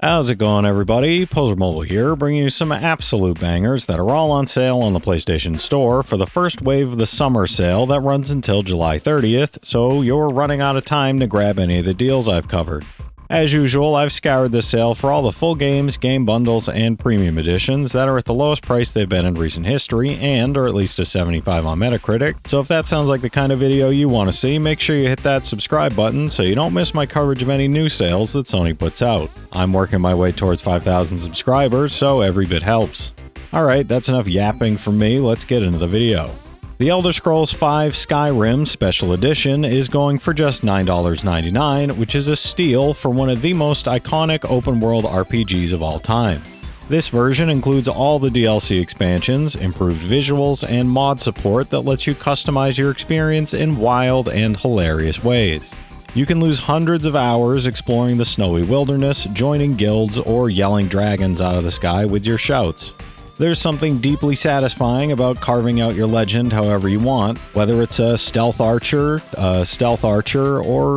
How's it going, everybody? Pozermobil here, bringing you some absolute bangers that are all on sale on the PlayStation Store for the first wave of the summer sale that runs until July 30th, so you're running out of time to grab any of the deals I've covered. As usual, I've scoured this sale for all the full games, game bundles, and premium editions that are at the lowest price they've been in recent history and are at least a 75 on Metacritic, so if that sounds like the kind of video you want to see, make sure you hit that subscribe button so you don't miss my coverage of any new sales that Sony puts out. I'm working my way towards 5,000 subscribers, so every bit helps. Alright, that's enough yapping from me, let's get into the video. The Elder Scrolls V Skyrim Special Edition is going for just $9.99, which is a steal for one of the most iconic open-world RPGs of all time. This version includes all the DLC expansions, improved visuals, and mod support that lets you customize your experience in wild and hilarious ways. You can lose hundreds of hours exploring the snowy wilderness, joining guilds, or yelling dragons out of the sky with your shouts. There's something deeply satisfying about carving out your legend however you want, whether it's a stealth archer, or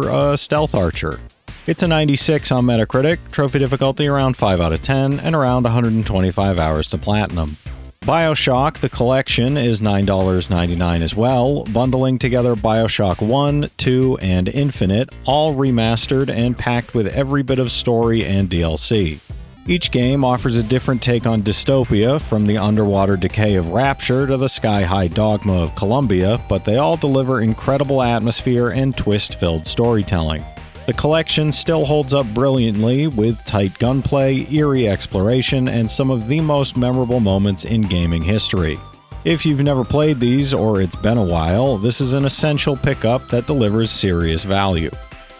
a stealth archer. It's a 96 on Metacritic, trophy difficulty around 5 out of 10, and around 125 hours to platinum. Bioshock, the collection, is $9.99 as well, bundling together Bioshock 1, 2, and Infinite, all remastered and packed with every bit of story and DLC. Each game offers a different take on dystopia, from the underwater decay of Rapture to the sky-high dogma of Columbia, but they all deliver incredible atmosphere and twist-filled storytelling. The collection still holds up brilliantly with tight gunplay, eerie exploration, and some of the most memorable moments in gaming history. If you've never played these, or it's been a while, this is an essential pickup that delivers serious value.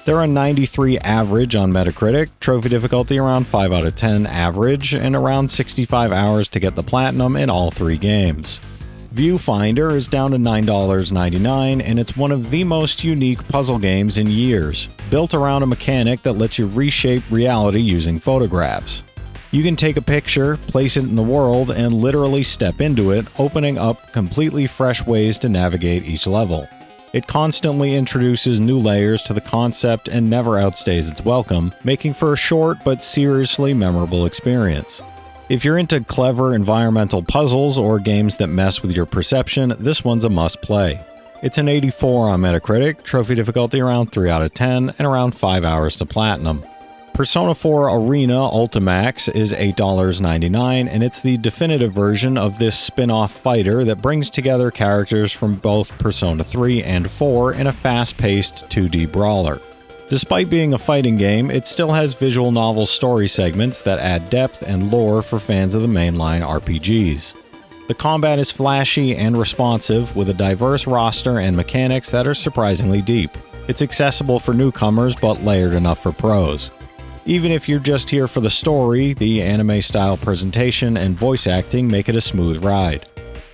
They're a 93 average on Metacritic, trophy difficulty around 5 out of 10 average, and around 65 hours to get the platinum in all three games. Viewfinder is down to $9.99, and it's one of the most unique puzzle games in years, built around a mechanic that lets you reshape reality using photographs. You can take a picture, place it in the world, and literally step into it, opening up completely fresh ways to navigate each level. It constantly introduces new layers to the concept and never outstays its welcome, making for a short but seriously memorable experience. If you're into clever environmental puzzles or games that mess with your perception, this one's a must-play. It's an 84 on Metacritic, trophy difficulty around 3 out of 10, and around 5 hours to platinum. Persona 4 Arena Ultimax is $8.99, and it's the definitive version of this spin-off fighter that brings together characters from both Persona 3 and 4 in a fast-paced 2D brawler. Despite being a fighting game, it still has visual novel story segments that add depth and lore for fans of the mainline RPGs. The combat is flashy and responsive, with a diverse roster and mechanics that are surprisingly deep. It's accessible for newcomers, but layered enough for pros. Even if you're just here for the story, the anime-style presentation and voice acting make it a smooth ride.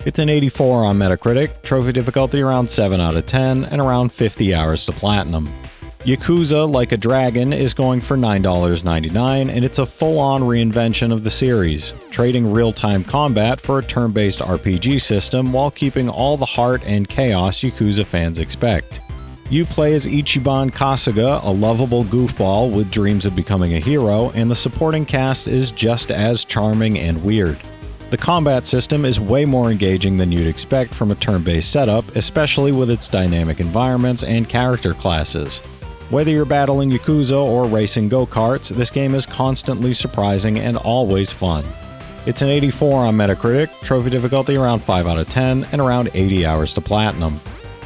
It's an 84 on Metacritic, trophy difficulty around 7 out of 10, and around 50 hours to platinum. Yakuza Like a Dragon is going for $9.99, and it's a full-on reinvention of the series, trading real-time combat for a turn-based RPG system while keeping all the heart and chaos Yakuza fans expect. You play as Ichiban Kasuga, a lovable goofball with dreams of becoming a hero, and the supporting cast is just as charming and weird. The combat system is way more engaging than you'd expect from a turn-based setup, especially with its dynamic environments and character classes. Whether you're battling Yakuza or racing go-karts, this game is constantly surprising and always fun. It's an 84 on Metacritic, trophy difficulty around 5 out of 10, and around 80 hours to platinum.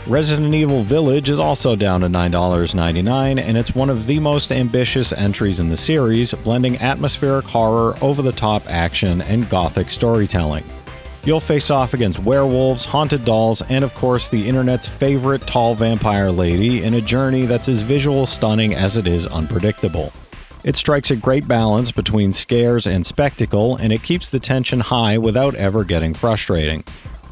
Resident Evil Village is also down to $9.99, and it's one of the most ambitious entries in the series, blending atmospheric horror, over-the-top action, and gothic storytelling. You'll face off against werewolves, haunted dolls, and of course the internet's favorite tall vampire lady in a journey that's as visual stunning as it is unpredictable. It strikes a great balance between scares and spectacle, and it keeps the tension high without ever getting frustrating.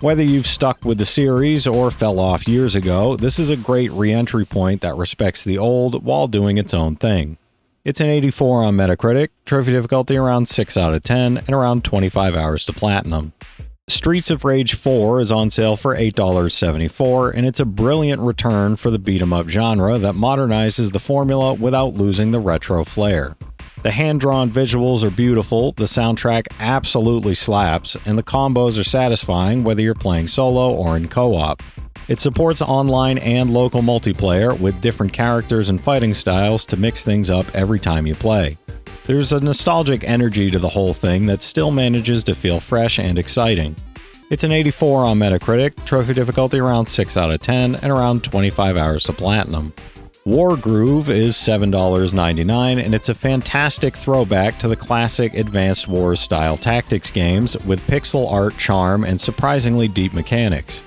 Whether you've stuck with the series or fell off years ago, this is a great re-entry point that respects the old while doing its own thing. It's an 84 on Metacritic, trophy difficulty around 6 out of 10, and around 25 hours to platinum. Streets of Rage 4 is on sale for $8.74, and it's a brilliant return for the beat-em-up genre that modernizes the formula without losing the retro flair. The hand-drawn visuals are beautiful, the soundtrack absolutely slaps, and the combos are satisfying whether you're playing solo or in co-op. It supports online and local multiplayer with different characters and fighting styles to mix things up every time you play. There's a nostalgic energy to the whole thing that still manages to feel fresh and exciting. It's an 84 on Metacritic, trophy difficulty around 6 out of 10, and around 25 hours to platinum. Wargroove is $7.99, and it's a fantastic throwback to the classic Advanced Wars style tactics games with pixel art charm and surprisingly deep mechanics.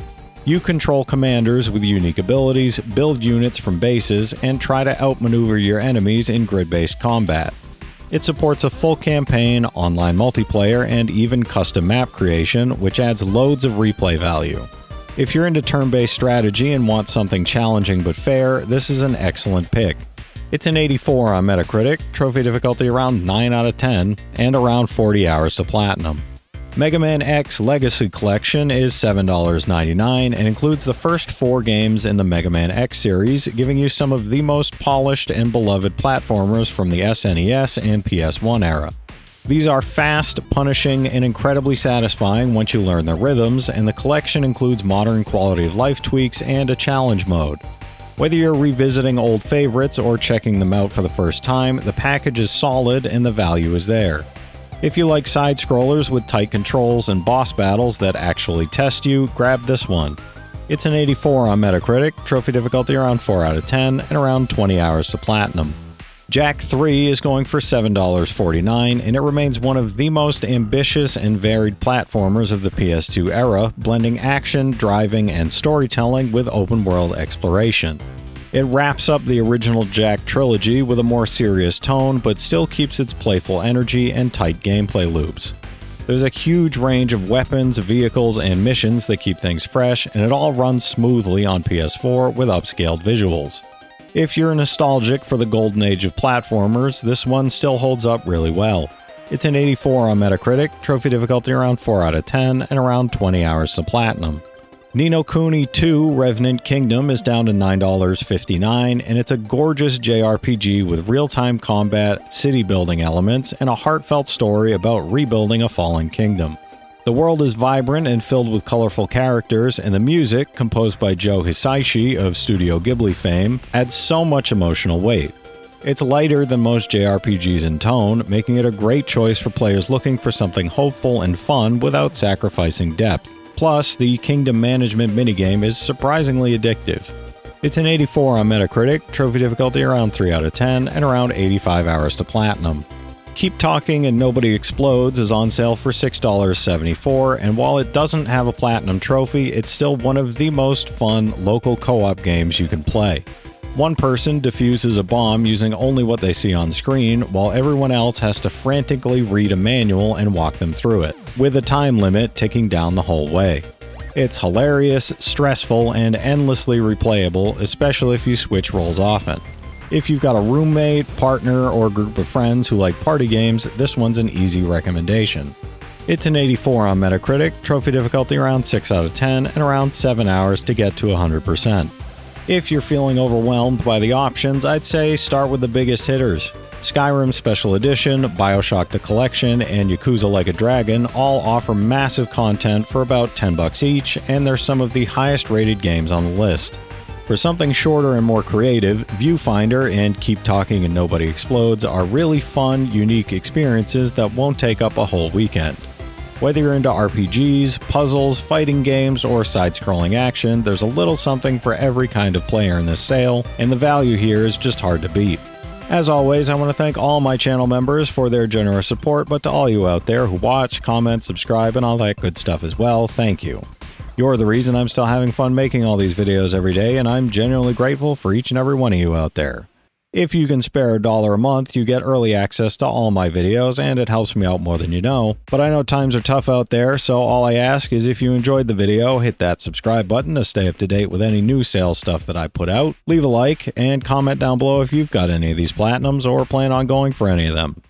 You control commanders with unique abilities, build units from bases, and try to outmaneuver your enemies in grid-based combat. It supports a full campaign, online multiplayer, and even custom map creation, which adds loads of replay value. If you're into turn-based strategy and want something challenging but fair, this is an excellent pick. It's an 84 on Metacritic, trophy difficulty around 9 out of 10, and around 40 hours to platinum. Mega Man X Legacy Collection is $7.99 and includes the first 4 games in the Mega Man X series, giving you some of the most polished and beloved platformers from the SNES and PS1 era. These are fast, punishing, and incredibly satisfying once you learn their rhythms, and the collection includes modern quality of life tweaks and a challenge mode. Whether you're revisiting old favorites or checking them out for the first time, the package is solid and the value is there. If you like side-scrollers with tight controls and boss battles that actually test you, grab this one. It's an 84 on Metacritic, trophy difficulty around 4 out of 10, and around 20 hours to platinum. Jak 3 is going for $7.49, and it remains one of the most ambitious and varied platformers of the PS2 era, blending action, driving, and storytelling with open-world exploration. It wraps up the original Jak trilogy with a more serious tone, but still keeps its playful energy and tight gameplay loops. There's a huge range of weapons, vehicles, and missions that keep things fresh, and it all runs smoothly on PS4 with upscaled visuals. If you're nostalgic for the golden age of platformers, this one still holds up really well. It's an 84 on Metacritic, trophy difficulty around 4 out of 10, and around 20 hours to platinum. Ni no Kuni 2 Revenant Kingdom is down to $9.59, and it's a gorgeous JRPG with real-time combat, city-building elements, and a heartfelt story about rebuilding a fallen kingdom. The world is vibrant and filled with colorful characters, and the music, composed by Joe Hisaishi of Studio Ghibli fame, adds so much emotional weight. It's lighter than most JRPGs in tone, making it a great choice for players looking for something hopeful and fun without sacrificing depth. Plus, the kingdom management minigame is surprisingly addictive. It's an 84 on Metacritic, trophy difficulty around 3 out of 10, and around 85 hours to platinum. Keep Talking and Nobody Explodes is on sale for $6.74, and while it doesn't have a platinum trophy, it's still one of the most fun local co-op games you can play. One person defuses a bomb using only what they see on screen, while everyone else has to frantically read a manual and walk them through it, with a time limit ticking down the whole way. It's hilarious, stressful, and endlessly replayable, especially if you switch roles often. If you've got a roommate, partner, or group of friends who like party games, this one's an easy recommendation. It's an 84 on Metacritic, trophy difficulty around 6 out of 10, and around 7 hours to get to 100%. If you're feeling overwhelmed by the options, I'd say start with the biggest hitters. Skyrim Special Edition, Bioshock the Collection, and Yakuza Like a Dragon all offer massive content for about $10 each, and they're some of the highest rated games on the list. For something shorter and more creative, Viewfinder and Keep Talking and Nobody Explodes are really fun, unique experiences that won't take up a whole weekend. Whether you're into RPGs, puzzles, fighting games, or side-scrolling action, there's a little something for every kind of player in this sale, and the value here is just hard to beat. As always, I want to thank all my channel members for their generous support, but to all you out there who watch, comment, subscribe, and all that good stuff as well, thank you. You're the reason I'm still having fun making all these videos every day, and I'm genuinely grateful for each and every one of you out there. If you can spare $1 a month, you get early access to all my videos, and it helps me out more than you know. But I know times are tough out there, so all I ask is if you enjoyed the video, hit that subscribe button to stay up to date with any new sales stuff that I put out. Leave a like, and comment down below if you've got any of these platinums or plan on going for any of them.